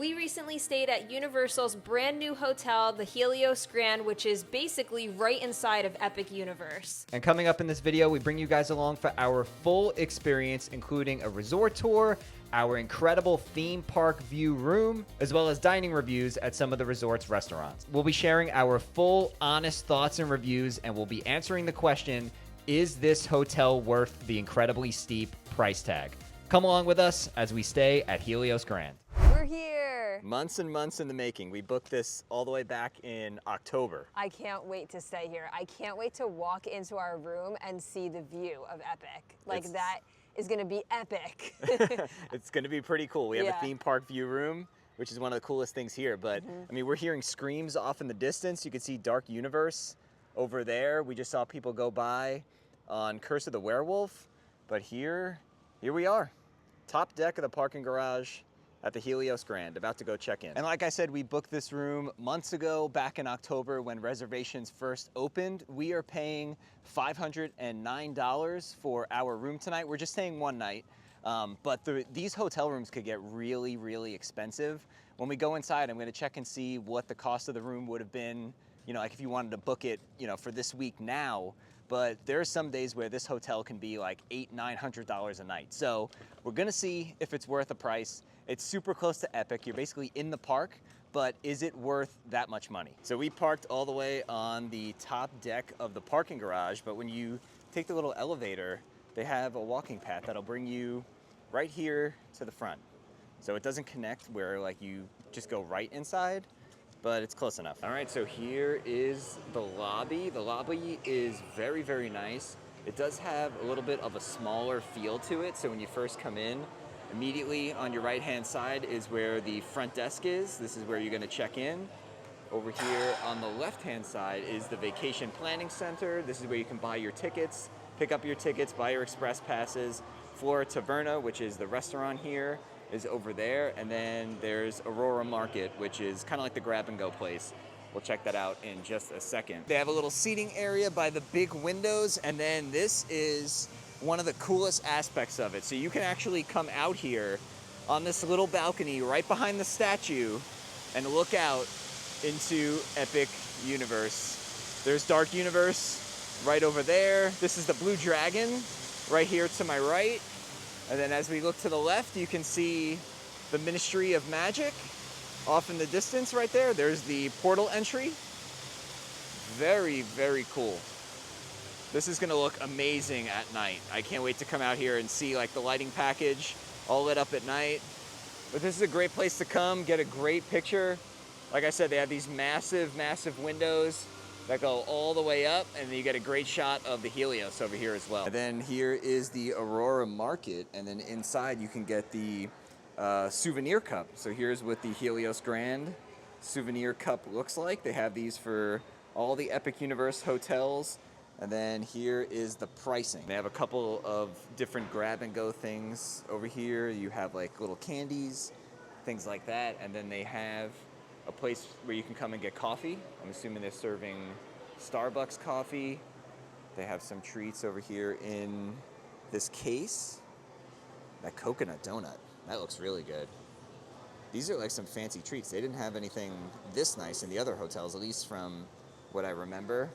We recently stayed at Universal's brand new hotel, the Helios Grand, which is basically right inside of Epic Universe. And coming up in this video, we bring you guys along for our full experience, including a resort tour, our incredible theme park view room, as well as dining reviews at some of the resort's restaurants. We'll be sharing our full, honest thoughts and reviews, and we'll be answering the question, is this hotel worth the incredibly steep price tag? Come along with us as we stay at Helios Grand. We're here. Months and months in the making. We booked this all the way back in October. I can't wait to stay here. I can't wait to walk into our room and see the view of Epic. That is gonna be epic. It's gonna be pretty cool. We have a theme park view room, which is one of the coolest things here. But I mean, we're hearing screams off in the distance. You can see Dark Universe over there. We just saw people go by on Curse of the Werewolf. But here we are. Top deck of the parking garage at the Helios Grand, about to go check in. And like I said, we booked this room months ago, back in October when reservations first opened. We are paying $509 for our room tonight. We're just staying one night, but these hotel rooms could get really, really expensive. When we go inside, I'm gonna check and see what the cost of the room would have been, you know, like if you wanted to book it, you know, for this week now. But there are some days where this hotel can be like $800–900 a night. So we're gonna see if it's worth the price. It's super close to Epic. You're basically in the park, but is it worth that much money? So we parked all the way on the top deck of the parking garage, but when you take the little elevator, they have a walking path that'll bring you right here to the front. So it doesn't connect where like you just go right inside, but it's close enough. All right, so here is the lobby. The lobby is very, very nice. It does have a little bit of a smaller feel to it. So when you first come in, immediately on your right-hand side is where the front desk is. This is where you're gonna check in. Over here on the left-hand side is the vacation planning center. This is where you can buy your tickets, pick up your tickets, buy your express passes. Flora Taverna, which is the restaurant here, is over there. And then there's Aurora Market, which is kind of like the grab-and-go place. We'll check that out in just a second. They have a little seating area by the big windows, and then this is one of the coolest aspects of it. So you can actually come out here on this little balcony right behind the statue and look out into Epic Universe. There's Dark Universe right over there. This is the Blue Dragon right here to my right. And then as we look to the left, you can see the Ministry of Magic off in the distance right there. There's the portal entry. Very, very cool. This is gonna look amazing at night. I can't wait to come out here and see like the lighting package all lit up at night. But this is a great place to come, get a great picture. Like I said, they have these massive, massive windows that go all the way up, and then you get a great shot of the Helios over here as well. And then here is the Aurora Market, and then inside you can get the souvenir cup. So here's what the Helios Grand souvenir cup looks like. They have these for all the Epic Universe hotels. And then here is the pricing. They have a couple of different grab-and-go things over here. You have like little candies, things like that. And then they have a place where you can come and get coffee. I'm assuming they're serving Starbucks coffee. They have some treats over here in this case. That coconut donut, that looks really good. These are like some fancy treats. They didn't have anything this nice in the other hotels, at least from what I remember.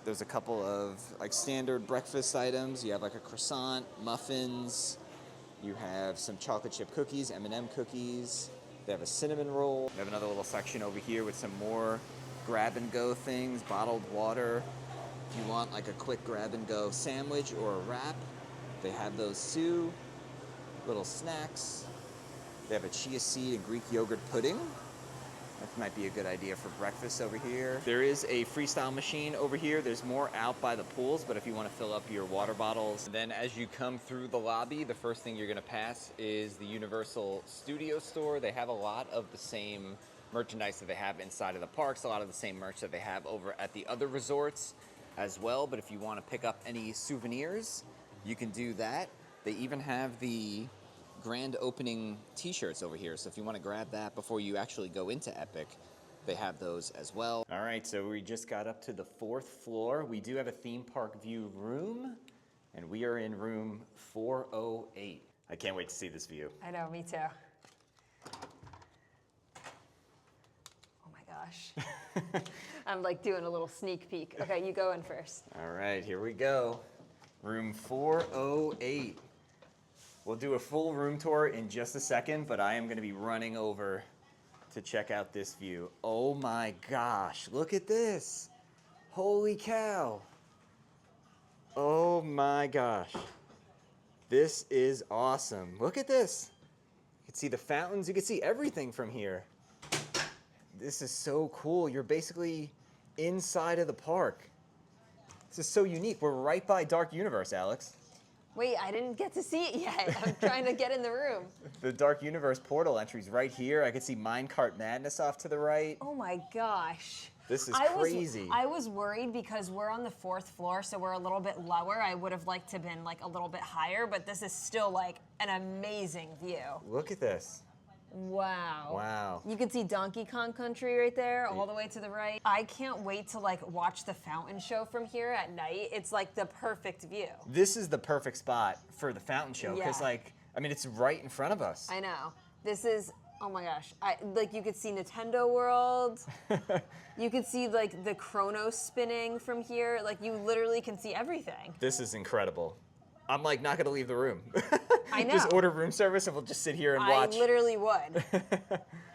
There's a couple of like standard breakfast items. You have like a croissant, muffins. You have some chocolate chip cookies, M&M cookies. They have a cinnamon roll. They have another little section over here with some more grab-and-go things, bottled water. If you want like a quick grab-and-go sandwich or a wrap, they have those too. Little snacks. They have a chia seed and Greek yogurt pudding. That might be a good idea for breakfast over here. There is a freestyle machine over here. There's more out by the pools, but if you want to fill up your water bottles. And then as you come through the lobby, the first thing you're going to pass is the Universal Studio Store. They have a lot of the same merchandise that they have inside of the parks, a lot of the same merch that they have over at the other resorts as well. But if you want to pick up any souvenirs, you can do that. They even have the grand opening t-shirts over here, so if you want to grab that before you actually go into Epic, they have those as well. All right, so we just got up to the 4th floor. We do have a theme park view room, and we are in room 408. I can't wait to see this view. I know, me too. gosh. I'm like doing a little sneak peek. Okay, you go in first. All right, here we go. Room 408. We'll do a full room tour in just a second, but I am going to be running over to check out this view. Oh my gosh, look at this. Holy cow. Oh my gosh. This is awesome. Look at this. You can see the fountains. You can see everything from here. This is so cool. You're basically inside of the park. This is so unique. We're right by Dark Universe, Alex. Wait, I didn't get to see it yet. I'm trying to get in the room. The Dark Universe portal entry's right here. I can see Minecart Madness off to the right. Oh my gosh. This is crazy. I was worried because we're on the 4th floor, so we're a little bit lower. I would have liked to have been like a little bit higher, but this is still like an amazing view. Look at this. Wow. Wow. You can see Donkey Kong Country right there, all the way to the right. I can't wait to like watch the fountain show from here at night. It's like the perfect view. This is the perfect spot for the fountain show because, Yeah. like, I mean, it's right in front of us. I know. This is, oh my gosh. Like you could see Nintendo World. You could see like the Chronos spinning from here. Like you literally can see everything. This is incredible. I'm like not gonna leave the room. I know. Just order room service and we'll just sit here and watch. I literally would.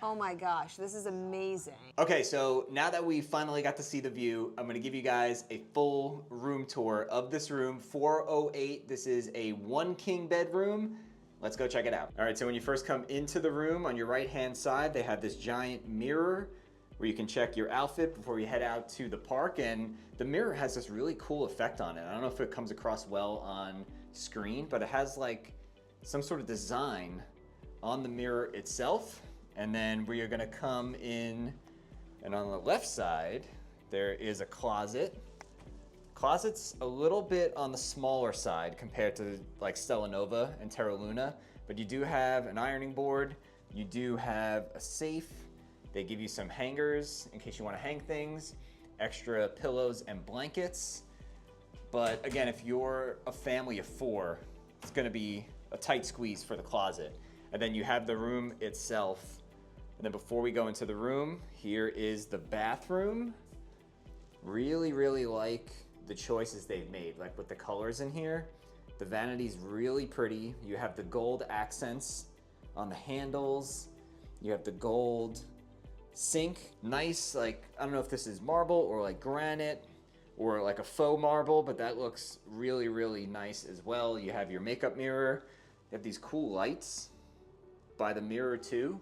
Oh my gosh, this is amazing. Okay, so now that we finally got to see the view, I'm gonna give you guys a full room tour of this room, 408. This is a 1 king bedroom. Let's go check it out. All right, so when you first come into the room, on your right-hand side, they have this giant mirror where you can check your outfit before you head out to the park. And the mirror has this really cool effect on it. I don't know if it comes across well on screen, but it has like some sort of design on the mirror itself. And then we are gonna come in, and on the left side, there is a closet. Closet's a little bit on the smaller side compared to like Stella Nova and Terra Luna, but you do have an ironing board, you do have a safe, they give you some hangers in case you want to hang things, extra pillows and blankets. But again, if you're a family of 4, it's going to be a tight squeeze for the closet. And then you have the room itself. And then before we go into the room, here is the bathroom. Really, really like the choices they've made, like with the colors in here. The vanity's really pretty. You have the gold accents on the handles. You have the gold sink. Nice, like, I don't know if this is marble or like granite or like a faux marble, but that looks really, really nice as well. You have your makeup mirror. You have these cool lights by the mirror too.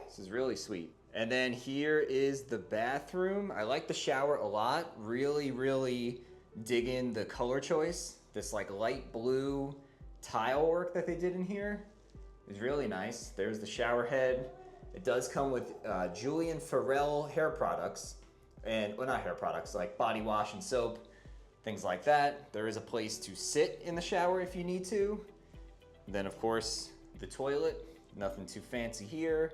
This is really sweet. And then here is the bathroom. I like the shower a lot. Really, really dig in the color choice. This like light blue tile work that they did in here is really nice. There's the shower head. It does come with Julian Farrell hair products, and well, not hair products, like body wash and soap, things like that. There is a place to sit in the shower if you need to. And then of course, the toilet, nothing too fancy here.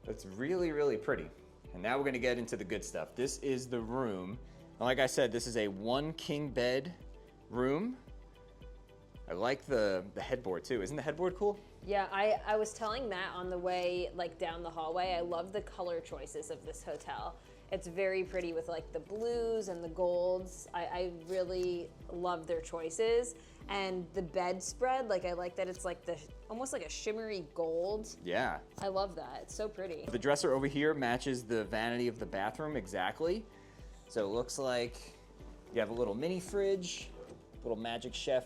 That's really, really pretty. And now we're gonna get into the good stuff. This is the room. And like I said, this is a 1 king bed room. I like the headboard too. Isn't the headboard cool? Yeah, I was telling Matt on the way like down the hallway, I love the color choices of this hotel. It's very pretty with like the blues and the golds. I really love their choices. And the bedspread, like I like that it's like the almost like a shimmery gold. Yeah. I love that. It's so pretty. The dresser over here matches the vanity of the bathroom exactly. So it looks like you have a little mini fridge, little Magic Chef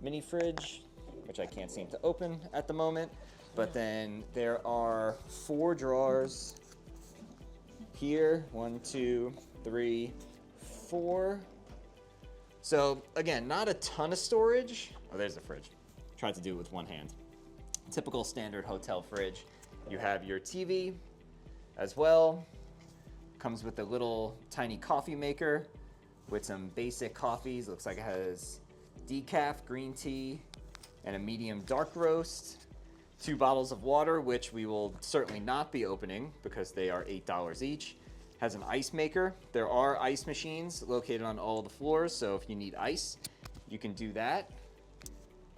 mini fridge, which I can't seem to open at the moment. But then there are 4 drawers here. 1, 2, 3, 4. So again, not a ton of storage. Oh, there's the fridge. Tried to do it with one hand. Typical standard hotel fridge. You have your TV as well. Comes with a little tiny coffee maker with some basic coffees. Looks like it has decaf, green tea, and a medium dark roast. 2 bottles of water, which we will certainly not be opening because they are $8 each. Has an ice maker. There are ice machines located on all the floors, so if you need ice, you can do that.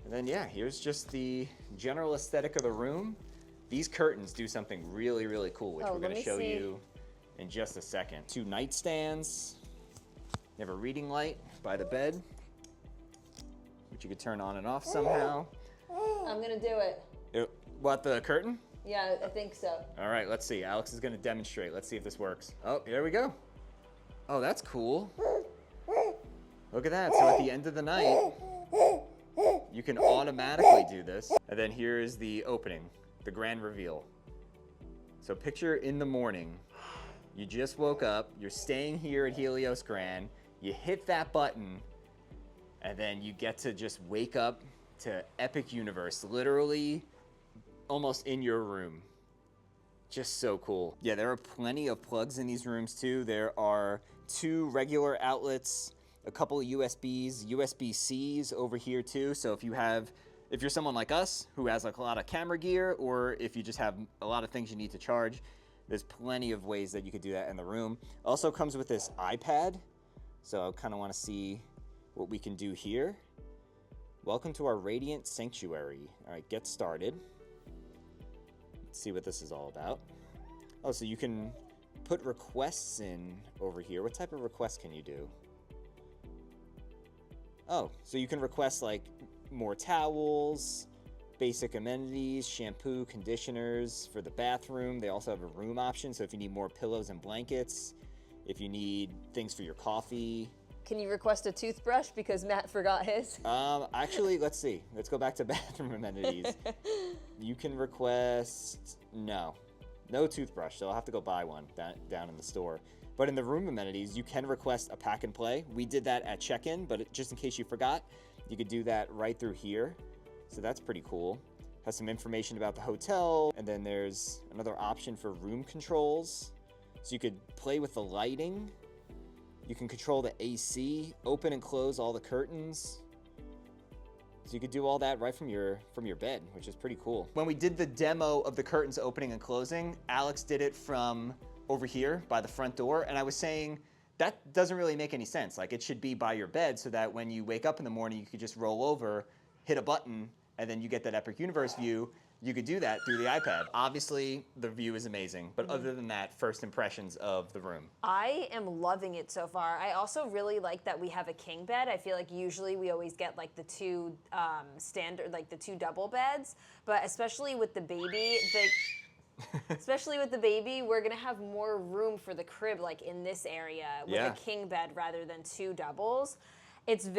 And then yeah, here's just the general aesthetic of the room. These curtains do something really, really cool, which we're gonna show you in just a second. 2 nightstands. You have a reading light by the bed, which you could turn on and off somehow. I'm gonna do it. What, the curtain? Yeah, I think so. All right, let's see. Alex is gonna demonstrate. Let's see if this works. Oh, here we go. Oh, that's cool. Look at that. So at the end of the night, you can automatically do this. And then here is the opening, the grand reveal. So picture in the morning, you just woke up, you're staying here at Helios Grand, you hit that button, and then you get to just wake up to Epic Universe, literally almost in your room. Just so cool. Yeah, there are plenty of plugs in these rooms too. There are 2 regular outlets, a couple of USBs, USB-Cs over here too. So if you're someone like us who has like a lot of camera gear, or if you just have a lot of things you need to charge, there's plenty of ways that you could do that in the room. Also comes with this iPad. So I kind of want to see what we can do here. Welcome to our Radiant Sanctuary. All right, get started. Let's see what this is all about. Oh, so you can put requests in over here. What type of requests can you do? Oh, so you can request like more towels, basic amenities, shampoo, conditioners for the bathroom. They also have a room option, so if you need more pillows and blankets, if you need things for your coffee. Can you request a toothbrush because Matt forgot his? Actually, let's see. Let's go back to bathroom amenities. You can request, no toothbrush, so I'll have to go buy one down in the store. But in the room amenities, you can request a pack and play. We did that at check-in, but just in case you forgot, you could do that right through here. So that's pretty cool. Has some information about the hotel, and then there's another option for room controls. So you could play with the lighting. You can control the AC, open and close all the curtains. So you could do all that right from your bed, which is pretty cool. When we did the demo of the curtains opening and closing, Alex did it from over here by the front door, and I was saying that doesn't really make any sense. Like, it should be by your bed so that when you wake up in the morning, you could just roll over, hit a button, and then you get that Epic Universe view. You could do that through the iPad. Obviously, the view is amazing, but other than that, first impressions of the room. I am loving it so far. I also really like that we have a king bed. I feel like usually we always get like the 2 standard, like the 2 double beds, but especially with the baby, we're gonna have more room for the crib, like in this area with a king bed rather than 2 doubles. It's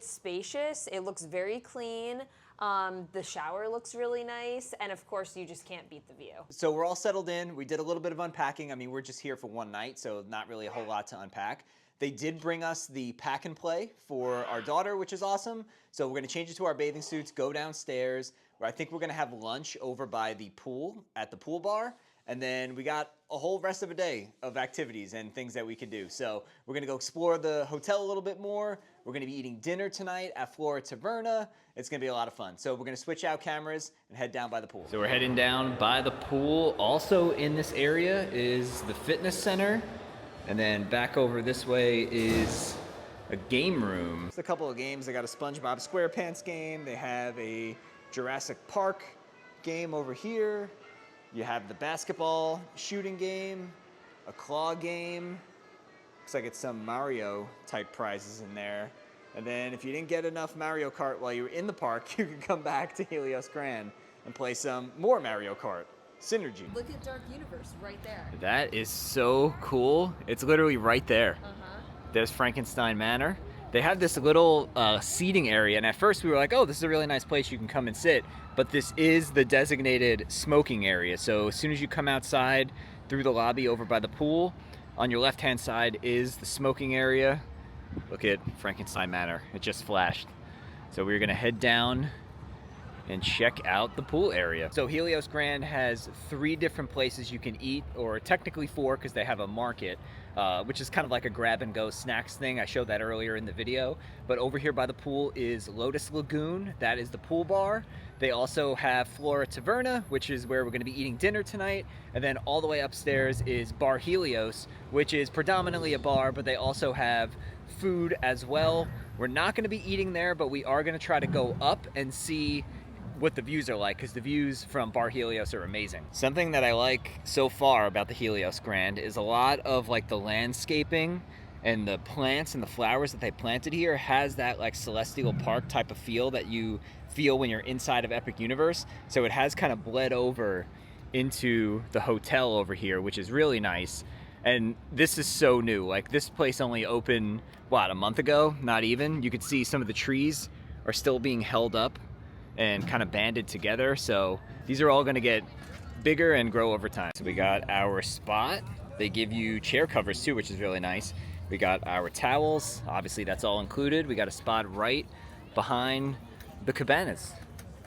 spacious. It looks very clean. The shower looks really nice, and of course, you just can't beat the view. So we're all settled in. We did a little bit of unpacking. I mean, we're just here for one night, so not really a whole lot to unpack. They did bring us the pack and play for our daughter, which is awesome. So we're gonna change it to our bathing suits, go downstairs, where I think we're gonna have lunch over by the pool, at the pool bar. And then we got a whole rest of a day of activities and things that we can do. So we're gonna go explore the hotel a little bit more. We're gonna be eating dinner tonight at Flora Taverna. It's gonna be a lot of fun. So we're gonna switch out cameras and head down by the pool. So we're heading down by the pool. Also in this area is the fitness center. And then back over this way is a game room. Just a couple of games. They got a SpongeBob SquarePants game. They have a Jurassic Park game over here. You have the basketball shooting game, a claw game. Looks like it's some Mario type prizes in there. And then if you didn't get enough Mario Kart while you were in the park, you can come back to Helios Grand and play some more Mario Kart. Synergy. Look at Dark Universe right there. That is so cool. It's literally right there. There's Frankenstein Manor. They have this little seating area, and at first we were like, oh, this is a really nice place you can come and sit, but this is the designated smoking area. So as soon as you come outside through the lobby over by the pool, on your left-hand side is the smoking area. Look at Frankenstein Manor, it just flashed. So we're gonna head down and check out the pool area. So Helios Grand has 3 different places you can eat, or technically 4 because they have a market, which is kind of like a grab-and-go snacks thing. I showed that earlier in the video. But over here by the pool is Lotus Lagoon. That is the pool bar. They also have Flora Taverna, which is where we're going to be eating dinner tonight. And then all the way upstairs is Bar Helios, which is predominantly a bar, but they also have food as well. We're not going to be eating there, but we are going to try to go up and see what the views are like, because the views from Bar Helios are amazing. Something that I like so far about the Helios Grand is a lot of like the landscaping and the plants and the flowers that they planted here has that like celestial park type of feel that you feel when you're inside of Epic Universe. So it has kind of bled over into the hotel over here, which is really nice. And this is so new. Like, this place only opened, what, a month ago? Not even. You could see some of the trees are still being held up and kind of banded together. So these are all gonna get bigger and grow over time. So we got our spot. They give you chair covers too, which is really nice. We got our towels. Obviously that's all included. We got a spot right behind the cabanas.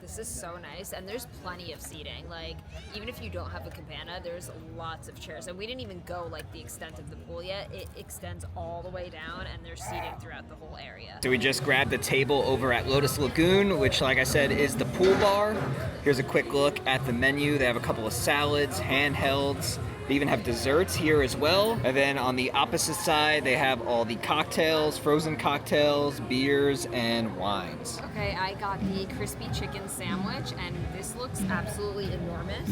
This is so nice, and there's plenty of seating. Like, even if you don't have a cabana, there's lots of chairs. And we didn't even go like the extent of the pool yet. It extends all the way down, and there's seating throughout the whole area. So we just grabbed a table over at Lotus Lagoon, which, like I said, is the pool bar. Here's a quick look at the menu. They have a couple of salads, handhelds. They even have desserts here as well. And then on the opposite side, they have all the cocktails, frozen cocktails, beers, and wines. Okay, I got the crispy chicken sandwich, and this looks absolutely enormous.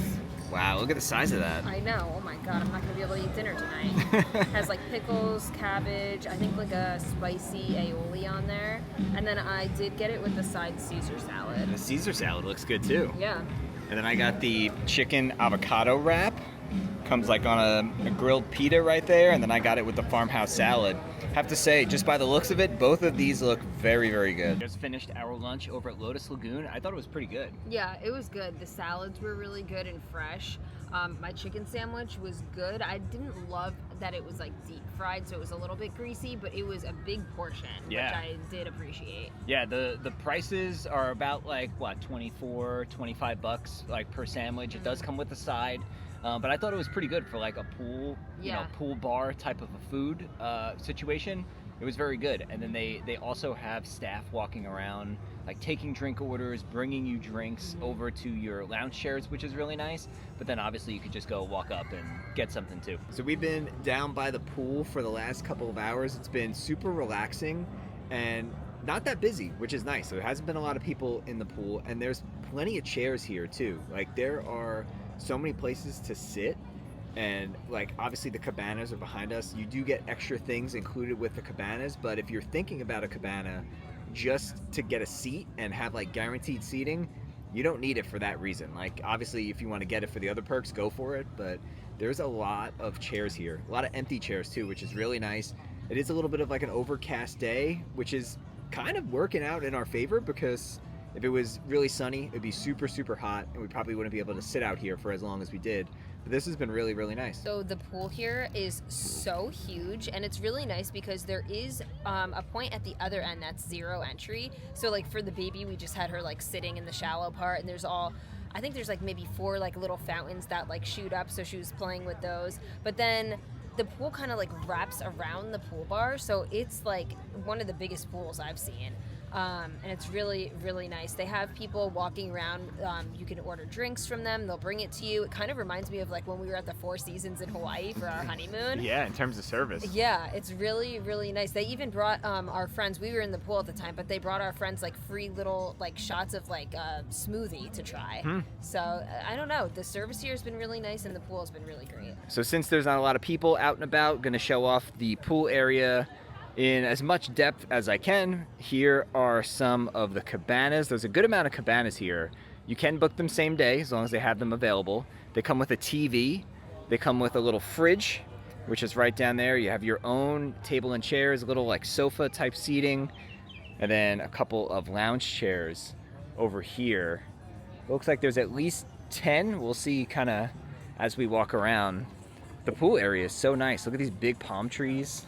Wow, look at the size of that. I know. Oh my god, I'm not gonna be able to eat dinner tonight. It has like pickles, cabbage, I think like a spicy aioli on there. And then I did get it with the side Caesar salad. And the Caesar salad looks good too. Yeah. And then I got the chicken avocado wrap. Comes like on a grilled pita right there, and then I got it with the farmhouse salad. Have to say, just by the looks of it, both of these look very, very good. Just finished our lunch over at Lotus Lagoon. I thought it was pretty good. Yeah, it was good. The salads were really good and fresh. My chicken sandwich was good. I didn't love that it was like deep fried, so it was a little bit greasy, but it was a big portion, Yeah. which I did appreciate. Yeah, the prices are about like, what, 24, 25 bucks like per sandwich. It does come with a side. But I thought it was pretty good for like a pool, you know, pool bar type of a food situation. It was very good. And then they also have staff walking around, like taking drink orders, bringing you drinks over to your lounge chairs, which is really nice. But then obviously you could just go walk up and get something too. So we've been down by the pool for the last couple of hours. It's been super relaxing and not that busy, which is nice. So there hasn't been a lot of people in the pool, and there's plenty of chairs here too. Like, there are so many places to sit, and like obviously the cabanas are behind us. You do get extra things included with the cabanas, but if you're thinking about a cabana just to get a seat and have like guaranteed seating, you don't need it for that reason. Like, obviously if you want to get it for the other perks, go for it, but there's a lot of chairs here, a lot of empty chairs too, which is really nice. It is a little bit of like an overcast day, which is kind of working out in our favor, because if it was really sunny, it'd be super, super hot, and we probably wouldn't be able to sit out here for as long as we did. But this has been really, really nice. So the pool here is so huge, and it's really nice because there is a point at the other end that's zero entry. So like for the baby, we just had her like sitting in the shallow part, and there's all, I think there's like maybe 4 like little fountains that like shoot up, so she was playing with those. But then the pool kind of like wraps around the pool bar, so it's like one of the biggest pools I've seen. And it's really, really nice. They have people walking around. You can order drinks from them. They'll bring it to you. It kind of reminds me of like when we were at the Four Seasons in Hawaii for our honeymoon. Yeah, in terms of service. Yeah, it's really, really nice. They even brought our friends. We were in the pool at the time, but they brought our friends like free little like shots of like smoothie to try. So I don't know. The service here has been really nice, and the pool has been really great. So since there's not a lot of people out and about, going to show off the pool area in as much depth as I can. Here are some of the cabanas. There's a good amount of cabanas here. You can book them same day as long as they have them available. They come with a TV. They come with a little fridge, which is right down there. You have your own table and chairs, a little like sofa type seating, and then a couple of lounge chairs over here. Looks like there's at least 10. We'll see kind of as we walk around. The pool area is so nice. Look at these big palm trees.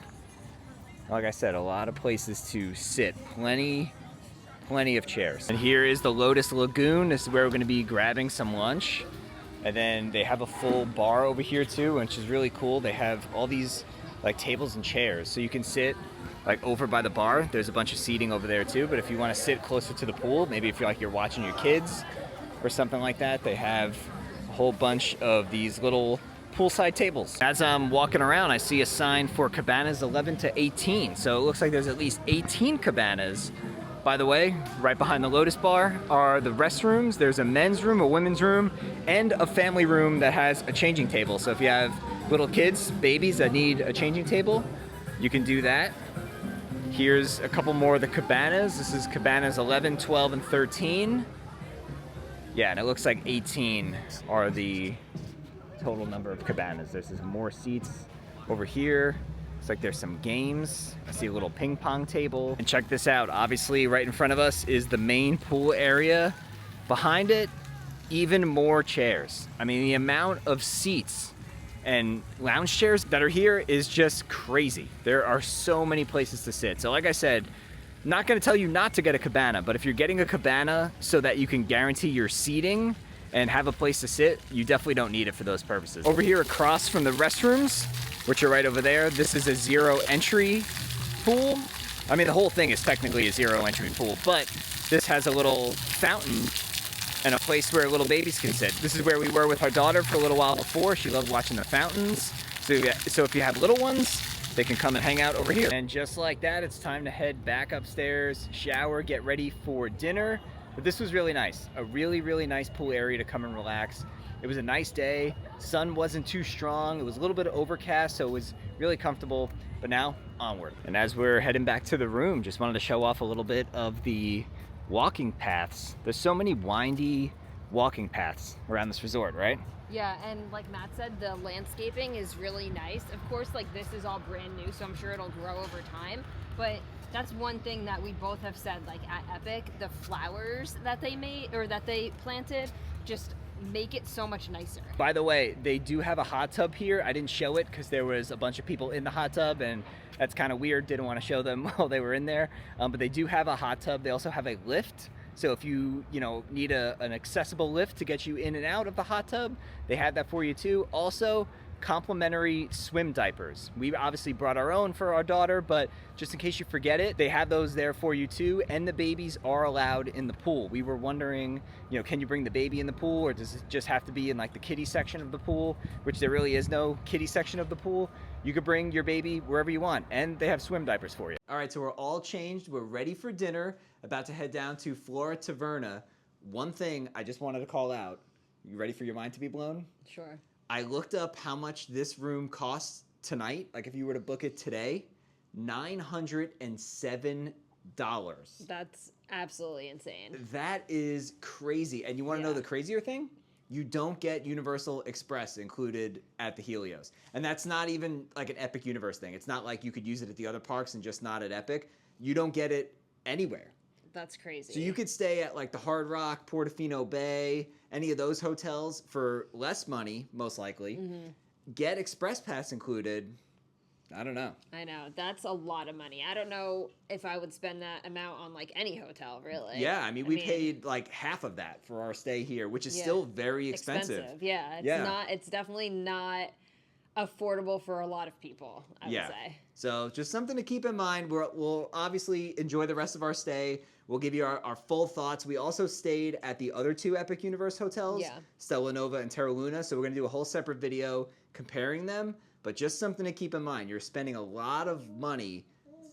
Like I said, a lot of places to sit. Plenty of chairs. And here is the Lotus Lagoon. This is where we're going to be grabbing some lunch. And then they have a full bar over here too, which is really cool. They have all these like tables and chairs, so you can sit like over by the bar. There's a bunch of seating over there too, but if you want to sit closer to the pool, maybe if you're like you're watching your kids or something like that, they have a whole bunch of these little poolside tables. As I'm walking around, I see a sign for cabanas 11 to 18. So it looks like there's at least 18 cabanas By the way, right behind the Lotus Bar are the restrooms. There's a men's room, a women's room, and a family room that has a changing table. So if you have little kids, babies that need a changing table, you can do that. Here's a couple more of the cabanas. This is cabanas 11, 12, and 13. Yeah, and it looks like 18 are the total number of cabanas. There's some more seats over here. Looks like there's some games. I see a little ping pong table. And check this out. Obviously, right in front of us is the main pool area. Behind it, even more chairs. I mean, the amount of seats and lounge chairs that are here is just crazy. There are so many places to sit. So like I said, not gonna tell you not to get a cabana, but if you're getting a cabana so that you can guarantee your seating and have a place to sit, you definitely don't need it for those purposes. Over here across from the restrooms, which are right over there, this is a zero entry pool. I mean, the whole thing is technically a zero entry pool, but this has a little fountain and a place where little babies can sit. This is where we were with our daughter for a little while before. She loved watching the fountains. So if you have little ones, they can come and hang out over here. And just like that, it's time to head back upstairs, shower, get ready for dinner. But this was really nice. A really, really nice pool area to come and relax. It was a nice day. Sun wasn't too strong. It was a little bit overcast, so it was really comfortable. But now, onward. And as we're heading back to the room, just wanted to show off a little bit of the walking paths. There's so many windy walking paths around this resort, right? Yeah, and like Matt said, the landscaping is really nice. Of course, like this is all brand new, so I'm sure it'll grow over time. But that's one thing that we both have said, like at Epic, the flowers that they made or that they planted just make it so much nicer. By the way, they do have a hot tub here. I didn't show it because there was a bunch of people in the hot tub and that's kind of weird. Didn't want to show them while they were in there. But they do have a hot tub. They also have a lift. So if you need an accessible lift to get you in and out of the hot tub, they have that for you too. Also, complimentary swim diapers. We obviously brought our own for our daughter, but just in case you forget it, they have those there for you too, and the babies are allowed in the pool. We were wondering, can you bring the baby in the pool, or does it just have to be in like the kiddie section of the pool, which there really is no kiddie section of the pool. You could bring your baby wherever you want, and they have swim diapers for you. All right, so we're all changed. We're ready for dinner, about to head down to Flora Taverna. One thing I just wanted to call out. You ready for your mind to be blown? Sure. I looked up how much this room costs tonight. Like if you were to book it today, $907. That's absolutely insane. That is crazy. And you want to know the crazier thing? You don't get Universal Express included at the Helios. And that's not even like an Epic Universe thing. It's not like you could use it at the other parks and just not at Epic. You don't get it anywhere. That's crazy. So you could stay at like the Hard Rock, Portofino Bay, any of those hotels for less money, most likely. Get Express Pass included. I don't know. I know. That's a lot of money. I don't know if I would spend that amount on like any hotel, really. Yeah, I mean, we paid like half of that for our stay here, which is still very expensive. Yeah, it's definitely not affordable for a lot of people, I would say. So just something to keep in mind. We'll obviously enjoy the rest of our stay. We'll give you our full thoughts. We also stayed at the other two Epic Universe hotels, Stella Nova and Terra Luna. So we're going to do a whole separate video comparing them. But just something to keep in mind. You're spending a lot of money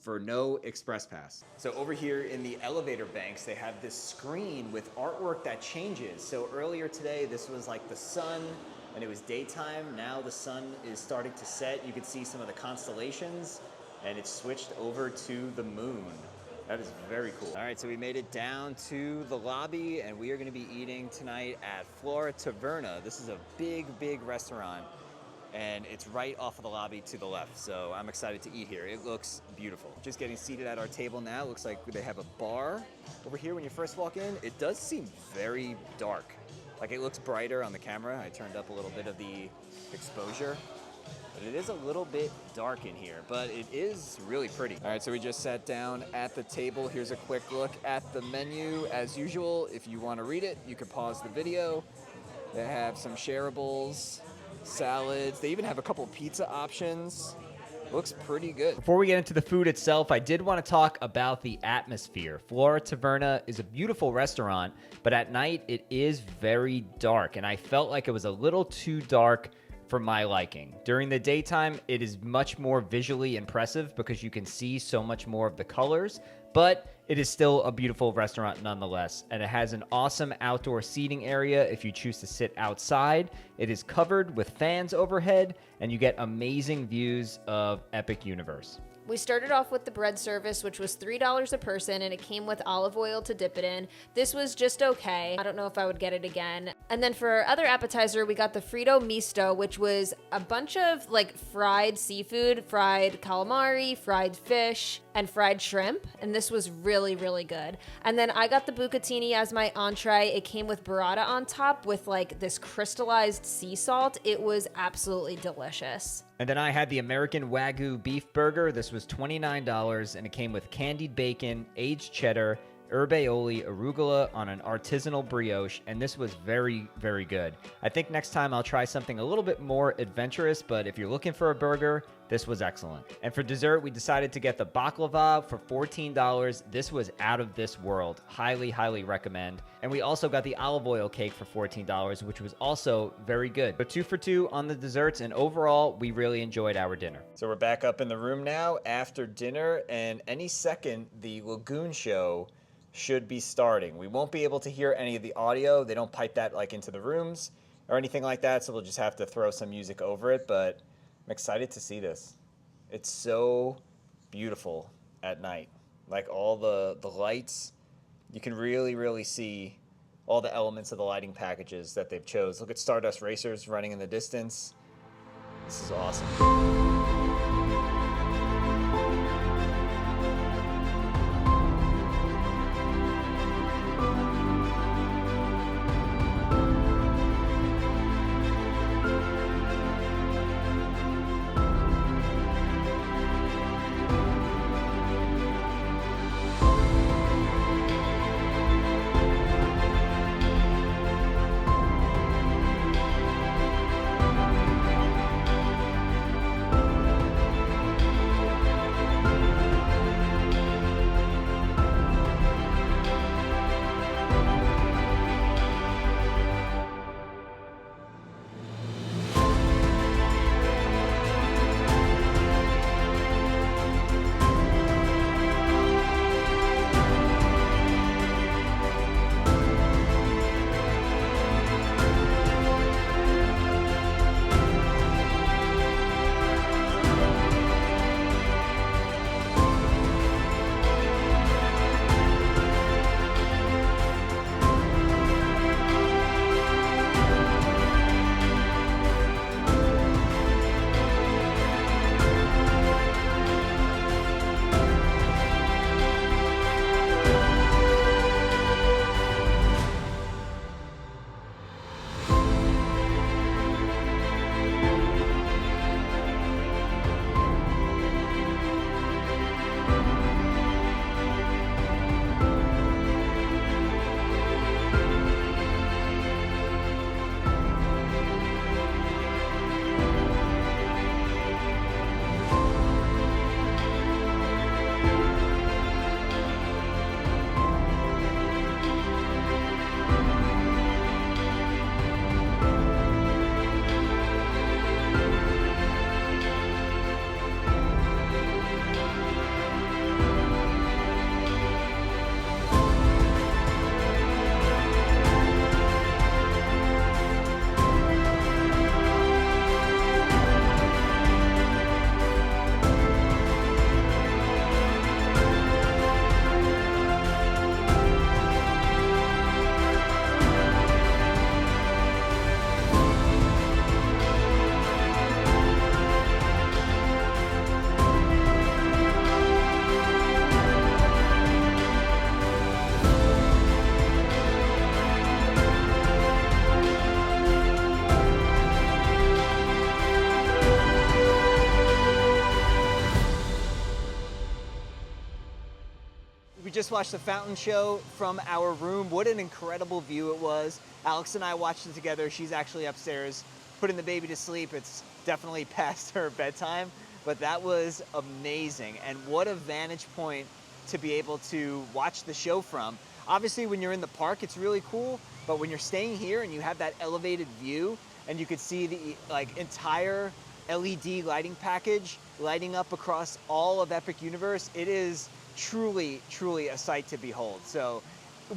for no Express Pass. So over here in the elevator banks, they have this screen with artwork that changes. So earlier today, this was like the sun and it was daytime. Now the sun is starting to set. You can see some of the constellations and it's switched over to the moon. That is very cool. All right, so we made it down to the lobby and we are gonna be eating tonight at Flora Taverna. This is a big, big restaurant and it's right off of the lobby to the left. So I'm excited to eat here. It looks beautiful. Just getting seated at our table now. It looks like they have a bar over here when you first walk in. It does seem very dark. Like it looks brighter on the camera. I turned up a little bit of the exposure. But it is a little bit dark in here, but it is really pretty. All right, so we just sat down at the table. Here's a quick look at the menu. As usual, if you want to read it, you can pause the video. They have some shareables, salads. They even have a couple pizza options. Looks pretty good. Before we get into the food itself, I did want to talk about the atmosphere. Flora Taverna is a beautiful restaurant, but at night it is very dark, and I felt like it was a little too dark for my liking. During the daytime, it is much more visually impressive because you can see so much more of the colors, but it is still a beautiful restaurant nonetheless, and it has an awesome outdoor seating area if you choose to sit outside. It is covered with fans overhead, and you get amazing views of Epic Universe. We started off with the bread service, which was $3 a person, and it came with olive oil to dip it in. This was just okay. I don't know if I would get it again. And then for our other appetizer, we got the Frito Misto, which was a bunch of like fried seafood, fried calamari, fried fish, and fried shrimp. And this was really, really good. And then I got the bucatini as my entree. It came with burrata on top with like this crystallized sea salt. It was absolutely delicious. And then I had the American Wagyu beef burger. This was $29, and it came with candied bacon, aged cheddar, herb aioli, arugula on an artisanal brioche, and this was very, very good. I think next time I'll try something a little bit more adventurous, but if you're looking for a burger, this was excellent. And for dessert, we decided to get the baklava for $14. This was out of this world. Highly, highly recommend. And we also got the olive oil cake for $14, which was also very good. But 2 for 2 on the desserts, and overall, we really enjoyed our dinner. So we're back up in the room now after dinner, and any second, the Lagoon show should be starting. We won't be able to hear any of the audio. They don't pipe that like into the rooms or anything like that, so we'll just have to throw some music over it, but I'm excited to see this. It's so beautiful at night. Like all the lights, you can really, really see all the elements of the lighting packages that they've chose. Look at Stardust Racers running in the distance. This is awesome. just watched the fountain show from our room. What an incredible view it was. Alex and I watched it together. She's actually upstairs putting the baby to sleep. It's definitely past her bedtime, but that was amazing. And what a vantage point to be able to watch the show from. Obviously, when you're in the park, it's really cool, but when you're staying here and you have that elevated view and you could see the entire LED lighting package lighting up across all of Epic Universe, it is truly, truly a sight to behold. So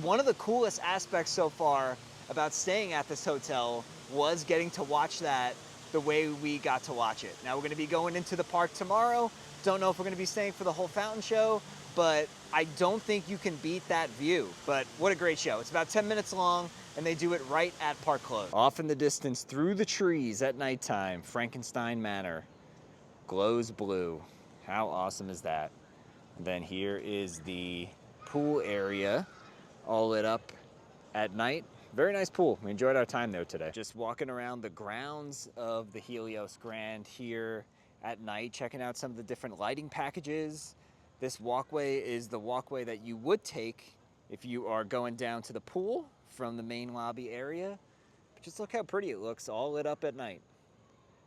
one of the coolest aspects so far about staying at this hotel was getting to watch that the way we got to watch it. Now we're gonna be going into the park tomorrow. Don't know if we're gonna be staying for the whole fountain show, but I don't think you can beat that view. But what a great show. It's about 10 minutes long, and they do it right at park close. Off in the distance, through the trees at nighttime, Frankenstein Manor glows blue. How awesome is that? And then here is the pool area, all lit up at night. Very nice pool. We enjoyed our time there today. Just walking around the grounds of the Helios Grand here at night, checking out some of the different lighting packages. This walkway is the walkway that you would take if you are going down to the pool from the main lobby area. But just look how pretty it looks, all lit up at night.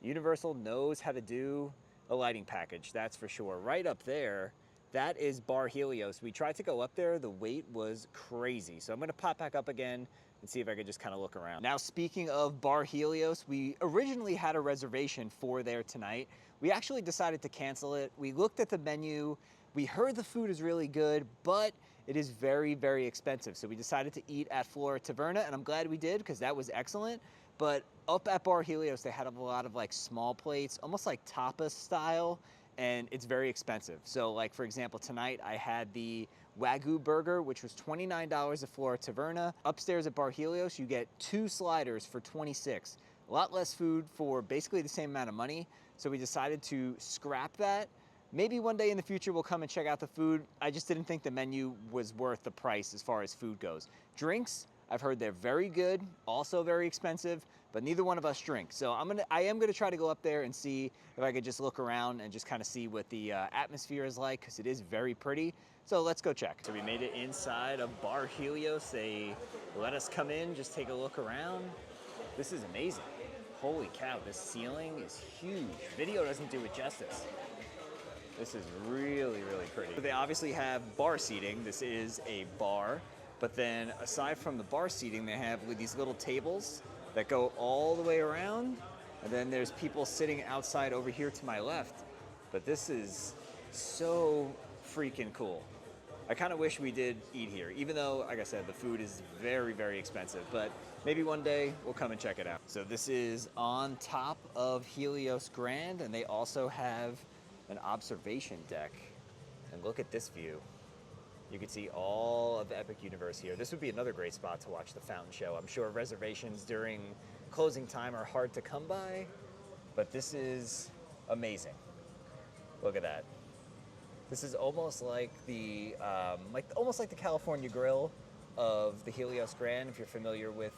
Universal knows how to do a lighting package, that's for sure. Right up there, that is Bar Helios. We tried to go up there, the wait was crazy. So I'm gonna pop back up again and see if I could just kind of look around. Now, speaking of Bar Helios, we originally had a reservation for there tonight. We actually decided to cancel it. We looked at the menu, we heard the food is really good, but it is very, very expensive. So we decided to eat at Flora Taverna, and I'm glad we did because that was excellent. But up at Bar Helios, they had a lot of like small plates, almost like tapas style, and it's very expensive. So like, for example, tonight I had the Wagyu burger, which was $29 at Flora Taverna. Upstairs at Bar Helios, you get 2 sliders for $26. A lot less food for basically the same amount of money. So we decided to scrap that. Maybe one day in the future we'll come and check out the food. I just didn't think the menu was worth the price as far as food goes. Drinks, I've heard they're very good, also very expensive, but neither one of us drink. So I am gonna try to go up there and see if I could just look around and just kind of see what the atmosphere is like, because it is very pretty. So let's go check. So we made it inside of Bar Helios. They let us come in, just take a look around. This is amazing. Holy cow, this ceiling is huge. Video doesn't do it justice. This is really, really pretty. So they obviously have bar seating. This is a bar, but then aside from the bar seating, they have these little tables that go all the way around, and then there's people sitting outside over here to my left. But this is so freaking cool. I kind of wish we did eat here, even though, like I said, the food is very, very expensive, but maybe one day we'll come and check it out. So this is on top of Helios Grand, and they also have an observation deck. And look at this view. You can see all of the Epic Universe here. This would be another great spot to watch the fountain show. I'm sure reservations during closing time are hard to come by, but this is amazing. Look at that. This is almost like the almost like the California Grill of the Helios Grand, if you're familiar with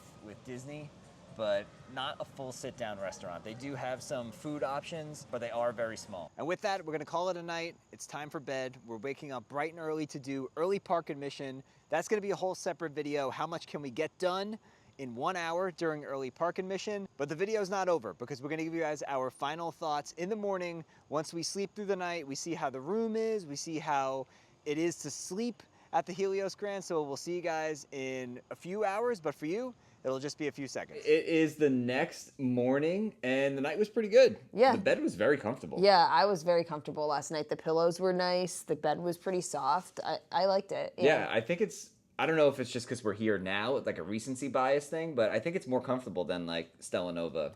Disney, but not a full sit-down restaurant. They do have some food options, but they are very small. And with that, we're gonna call it a night. It's time for bed. We're waking up bright and early to do early park admission. That's gonna be a whole separate video. How much can we get done in 1 hour during early park admission? But the video's not over, because we're gonna give you guys our final thoughts in the morning. Once we sleep through the night, we see how the room is, we see how it is to sleep at the Helios Grand. So we'll see you guys in a few hours, but for you, it'll just be a few seconds. It is the next morning, and the night was pretty good. Yeah. The bed was very comfortable. Yeah, I was very comfortable last night. The pillows were nice. The bed was pretty soft. I liked it. Yeah, I think I don't know if it's just because we're here now, like a recency bias thing, but I think it's more comfortable than like Stella Nova.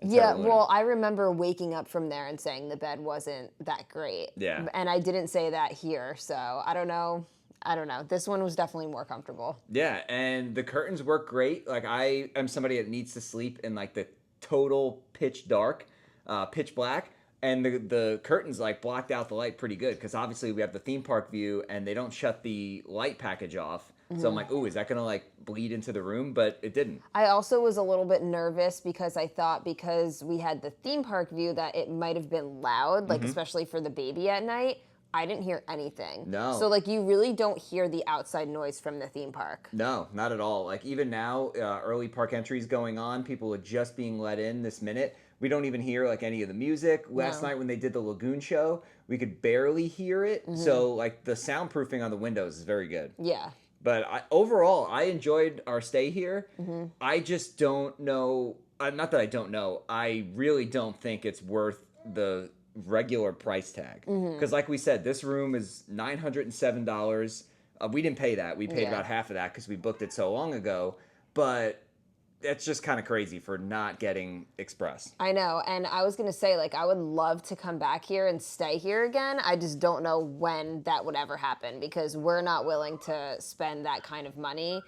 Yeah, well, I remember waking up from there and saying the bed wasn't that great. Yeah. And I didn't say that here, so I don't know. This one was definitely more comfortable. Yeah, and the curtains work great. Like, I am somebody that needs to sleep in like the total pitch dark, pitch black. And the curtains like blocked out the light pretty good, because obviously we have the theme park view and they don't shut the light package off. Mm-hmm. So I'm like, ooh, is that gonna like bleed into the room? But it didn't. I also was a little bit nervous because I thought because we had the theme park view that it might have been loud, like especially for the baby at night. I didn't hear anything. No. So like you really don't hear the outside noise from the theme park. No, not at all. Like even now, early park entries going on, people are just being let in this minute. We don't even hear like any of the music. Last night when they did the Lagoon show, we could barely hear it. Mm-hmm. So like the soundproofing on the windows is very good. Yeah. But overall, I enjoyed our stay here. Mm-hmm. I just don't know. Not that I don't know. I really don't think it's worth the regular price tag. Because like we said, this room is $907. We didn't pay that. We paid about half of that because we booked it so long ago. But that's just kind of crazy for not getting express. I know, and I was gonna say, like, I would love to come back here and stay here again. I just don't know when that would ever happen because we're not willing to spend that kind of money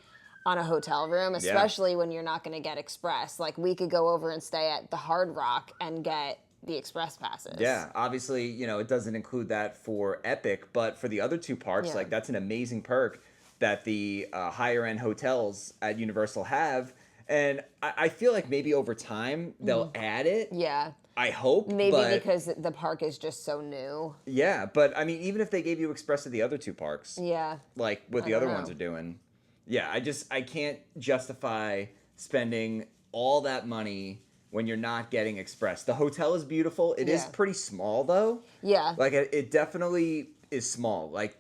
on a hotel room, especially when you're not gonna get express. Like, we could go over and stay at the Hard Rock and get the express passes. Yeah, obviously, you know, it doesn't include that for Epic, but for the other two parks, like, that's an amazing perk that the higher end hotels at Universal have. And I feel like maybe over time they'll add it. Yeah. I hope. Maybe because the park is just so new. Yeah, but I mean, even if they gave you express at the other two parks. Yeah. Like what the other ones are doing. Yeah, I can't justify spending all that money when you're not getting express. The hotel is beautiful. It is pretty small though. Yeah. Like it definitely is small. Like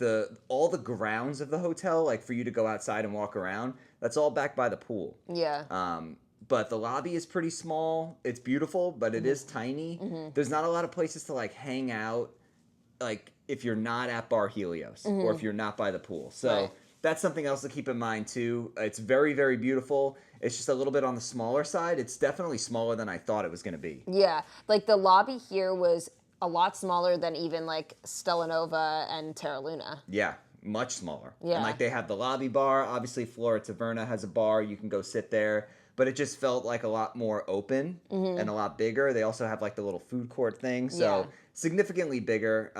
all the grounds of the hotel, like for you to go outside and walk around, that's all back by the pool. Yeah. But the lobby is pretty small. It's beautiful, but it is tiny. There's not a lot of places to like hang out, like if you're not at Bar Helios or if you're not by the pool. So that's something else to keep in mind too. It's very, very beautiful. It's just a little bit on the smaller side. It's definitely smaller than I thought it was going to be. Yeah. Like the lobby here was a lot smaller than even like Stella Nova and Terra Luna. Yeah. Much smaller. Yeah. And like they have the lobby bar. Obviously, Flora Taverna has a bar. You can go sit there. But it just felt like a lot more open and a lot bigger. They also have like the little food court thing. So significantly bigger.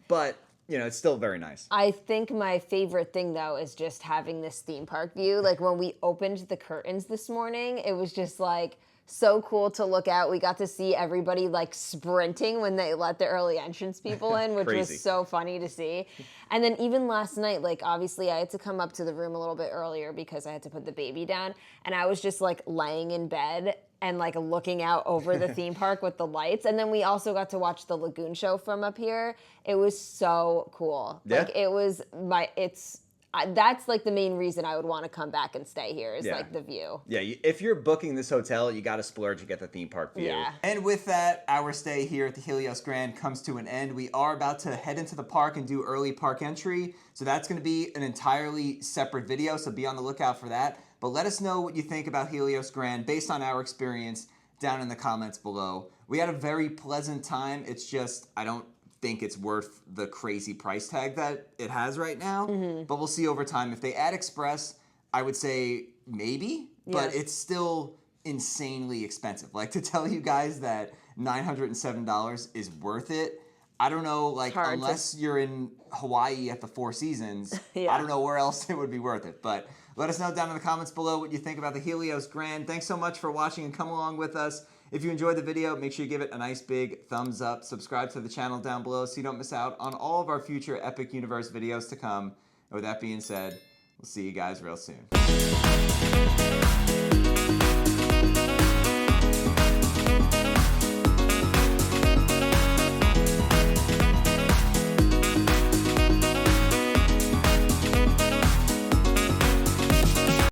But, you know, it's still very nice. I think my favorite thing, though, is just having this theme park view. Like when we opened the curtains this morning, it was just like so cool to look out. We got to see everybody like sprinting when they let the early entrance people in, which was so funny to see. And then even last night, like obviously I had to come up to the room a little bit earlier because I had to put the baby down. And I was just like laying in bed and like looking out over the theme park with the lights. And then we also got to watch the lagoon show from up here. It was so cool. Yeah. Like it was that's like the main reason I would want to come back and stay here is like the view. Yeah, if you're booking this hotel, you got to splurge to get the theme park view. Yeah. And with that, our stay here at the Helios Grand comes to an end. We are about to head into the park and do early park entry. So that's going to be an entirely separate video, so be on the lookout for that. But let us know what you think about Helios Grand based on our experience down in the comments below. We had a very pleasant time. It's just, I don't think it's worth the crazy price tag that it has right now. But we'll see over time. If they add Express, I would say maybe, but it's still insanely expensive. Like to tell you guys that $907 is worth it, I don't know, like unless you're in Hawaii at the Four Seasons, I don't know where else it would be worth it. But let us know down in the comments below what you think about the Helios Grand. Thanks so much for watching and come along with us. If you enjoyed the video, make sure you give it a nice big thumbs up. Subscribe to the channel down below so you don't miss out on all of our future Epic Universe videos to come. And with that being said, we'll see you guys real soon.